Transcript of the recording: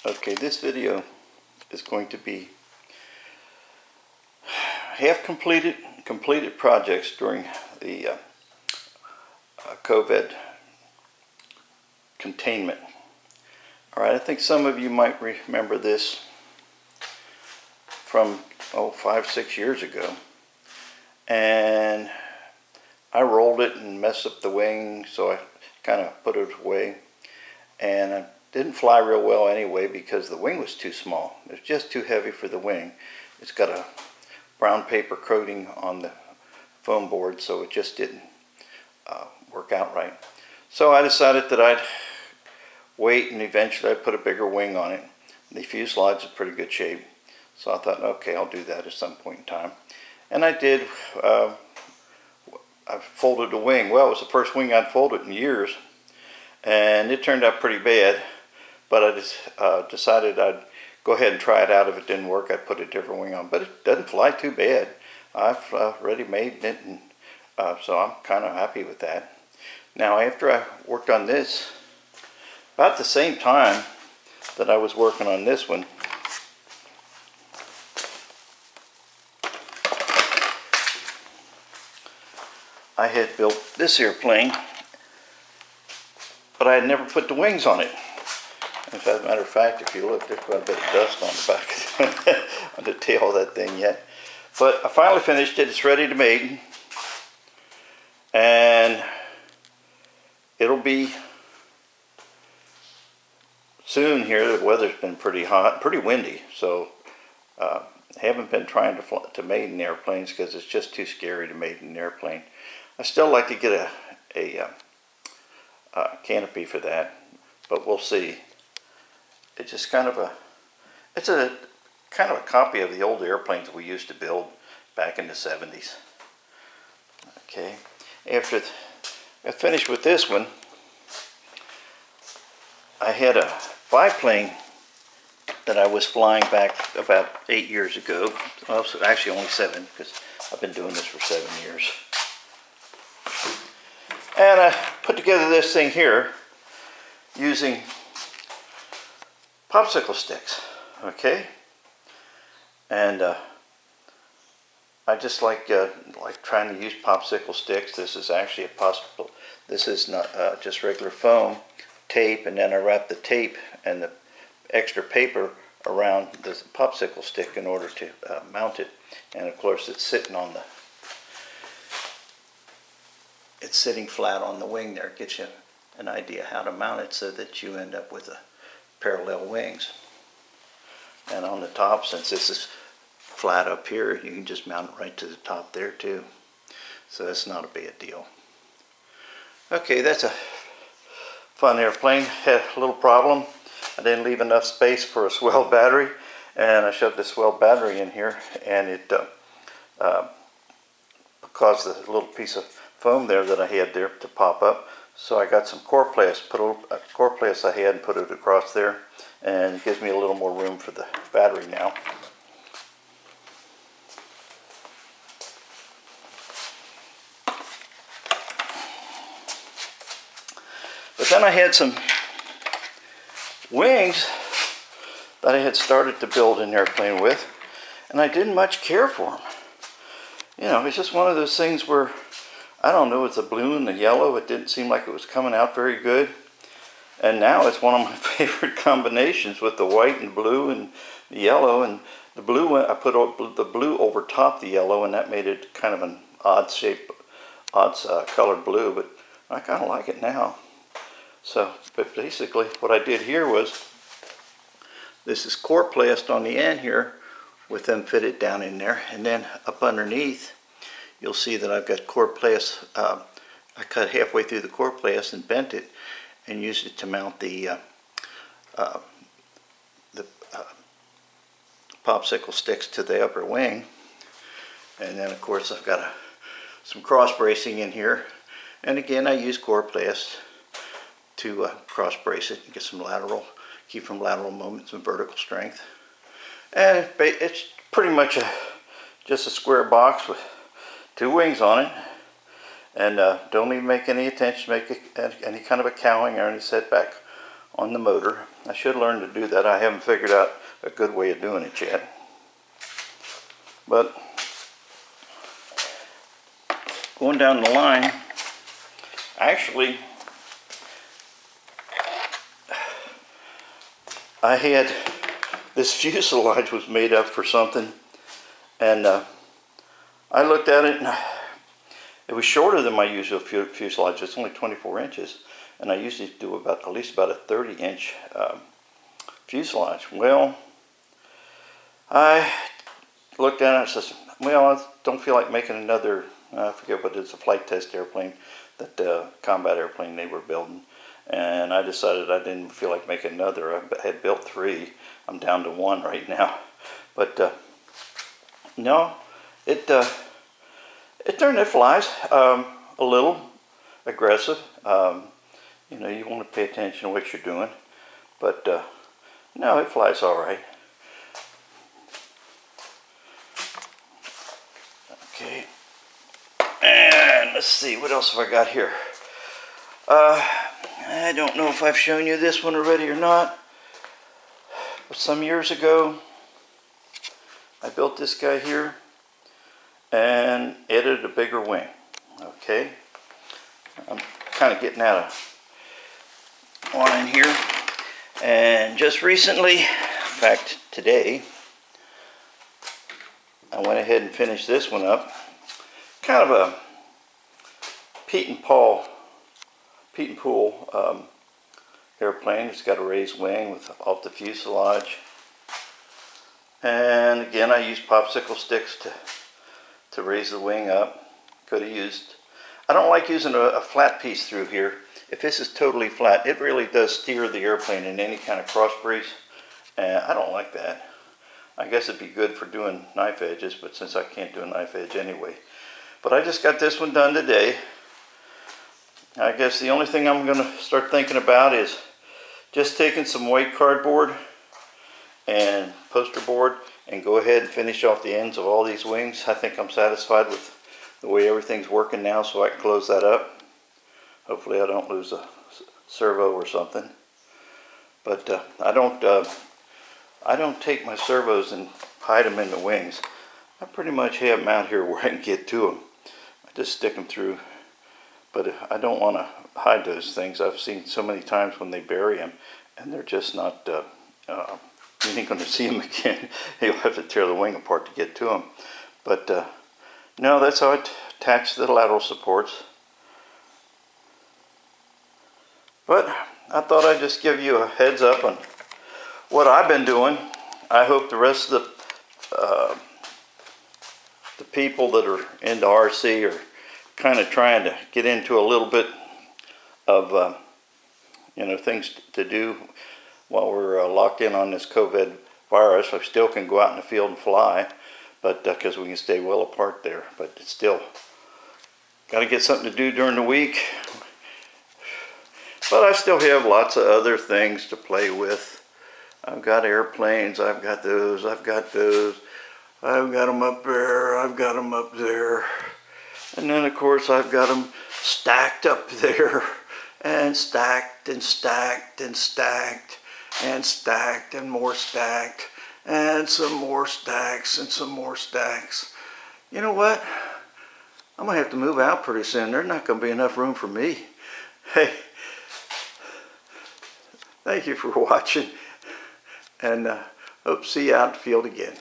Okay, this video is going to be half completed projects during the COVID containment. All right, I think some of you might remember this from 5-6 years ago, and I rolled it and messed up the wing, so I kind of put it away, and I didn't fly real well anyway because the wing was too small. It was just too heavy for the wing. It's got a brown paper coating on the foam board, so it just didn't work out right. So I decided that I'd wait, and eventually I'd put a bigger wing on it. The fuselage's in pretty good shape, so I thought, okay, I'll do that at some point in time. And I did. I folded the wing. Well, it was the first wing I'd folded in years, and it turned out pretty bad. But I just decided I'd go ahead and try it out. If it didn't work, I'd put a different wing on. But it doesn't fly too bad. I've already made it, and so I'm kind of happy with that. Now, after I worked on this, about the same time that I was working on this one, I had built this airplane, but I had never put the wings on it. As a matter of fact, if you look, there's quite a bit of dust on the back, on the tail of that thing yet. But I finally finished it. It's ready to make, and it'll be soon here. The weather's been pretty hot, pretty windy, so I haven't been trying to mate in airplanes because it's just too scary to mate in an airplane. I still like to get a canopy for that, but we'll see. It's just kind of it's a kind of a copy of the old airplanes we used to build back in the 70s. Okay, after I finished with this one, I had a biplane that I was flying back about 8 years ago. Well, actually only 7, because I've been doing this for 7 years. And I put together this thing here using popsicle sticks, okay? And I just like trying to use popsicle sticks. This is actually this is not just regular foam, tape, and then I wrap the tape and the extra paper around the popsicle stick in order to mount it. And of course it's sitting flat on the wing there. It gets you an idea how to mount it so that you end up with parallel wings. And on the top, since this is flat up here, you can just mount it right to the top there too. So that's not a bad deal. Okay, that's a fun airplane. Had a little problem. I didn't leave enough space for a swell battery, and I shoved the swell battery in here, and it caused the little piece of foam there that I had there to pop up. So I got some Coroplast, put a little Coroplast I had and put it across there, and it gives me a little more room for the battery now. But then I had some wings that I had started to build an airplane with, and I didn't much care for them. You know, it's just one of those things where, I don't know, it's the blue and the yellow. It didn't seem like it was coming out very good. And now it's one of my favorite combinations with the white and blue and the yellow. And the blue, I put the blue over top the yellow, and that made it kind of an odd shape, odd colored blue. But I kind of like it now. So, but basically what I did here was, this is Coroplast on the end here with them fitted down in there. And then up underneath, you'll see that I've got Coroplast. I cut halfway through the Coroplast and bent it and used it to mount the popsicle sticks to the upper wing. And then of course I've got some cross bracing in here. And again, I use Coroplast to cross brace it and get some lateral, keep from lateral movements and vertical strength. And it's pretty much just a square box with 2 wings on it, and don't even make any attention to make any kind of a cowing or any setback on the motor. I should learn to do that. I haven't figured out a good way of doing it yet. But going down the line, actually, I had this fuselage was made up for something, and I looked at it, and it was shorter than my usual fuselage. It's only 24 inches, and I usually do about at least about a 30-inch fuselage. Well, I looked at it and says, well, I don't feel like making another, I forget what it is, a flight test airplane, that combat airplane they were building. And I decided I didn't feel like making another. I had built 3. I'm down to 1 right now. But no, it flies a little aggressive. You know, you want to pay attention to what you're doing. But no, it flies all right. Okay. And let's see, what else have I got here? I don't know if I've shown you this one already or not, but some years ago I built this guy here and added a bigger wing. Okay, I'm kind of getting out of line here, and just recently, in fact today, I went ahead and finished this one up. Kind of a Pietenpol airplane. It's got a raised wing with off the fuselage, and again I used popsicle sticks to raise the wing up. Could have used, I don't like using a flat piece through here. If this is totally flat, it really does steer the airplane in any kind of cross breeze, and I don't like that. I guess it'd be good for doing knife edges, but since I can't do a knife edge anyway. But I just got this one done today. I guess the only thing I'm going to start thinking about is just taking some white cardboard and poster board and go ahead and finish off the ends of all these wings. I think I'm satisfied with the way everything's working now, so I can close that up. Hopefully I don't lose a servo or something. But I don't take my servos and hide them in the wings. I pretty much have them out here where I can get to them. I just stick them through. But I don't want to hide those things. I've seen so many times when they bury them, and they're just not, you ain't going to see them again. You'll have to tear the wing apart to get to them. But no, that's how I attach the lateral supports. But I thought I'd just give you a heads up on what I've been doing. I hope the rest of the people that are into RC are kind of trying to get into a little bit of you know, things to do while we're locked in on this COVID virus. I still can go out in the field and fly, but because we can stay well apart there. But it's still got to get something to do during the week. But I still have lots of other things to play with. I've got airplanes, I've got those, I've got those. I've got them up there, I've got them up there. And then of course I've got them stacked up there, and stacked and stacked and stacked and stacked and more stacked and some more stacks and some more stacks. You know what? I'm going to have to move out pretty soon. There's not going to be enough room for me. Hey, thank you for watching, and hope to see you out in the field again.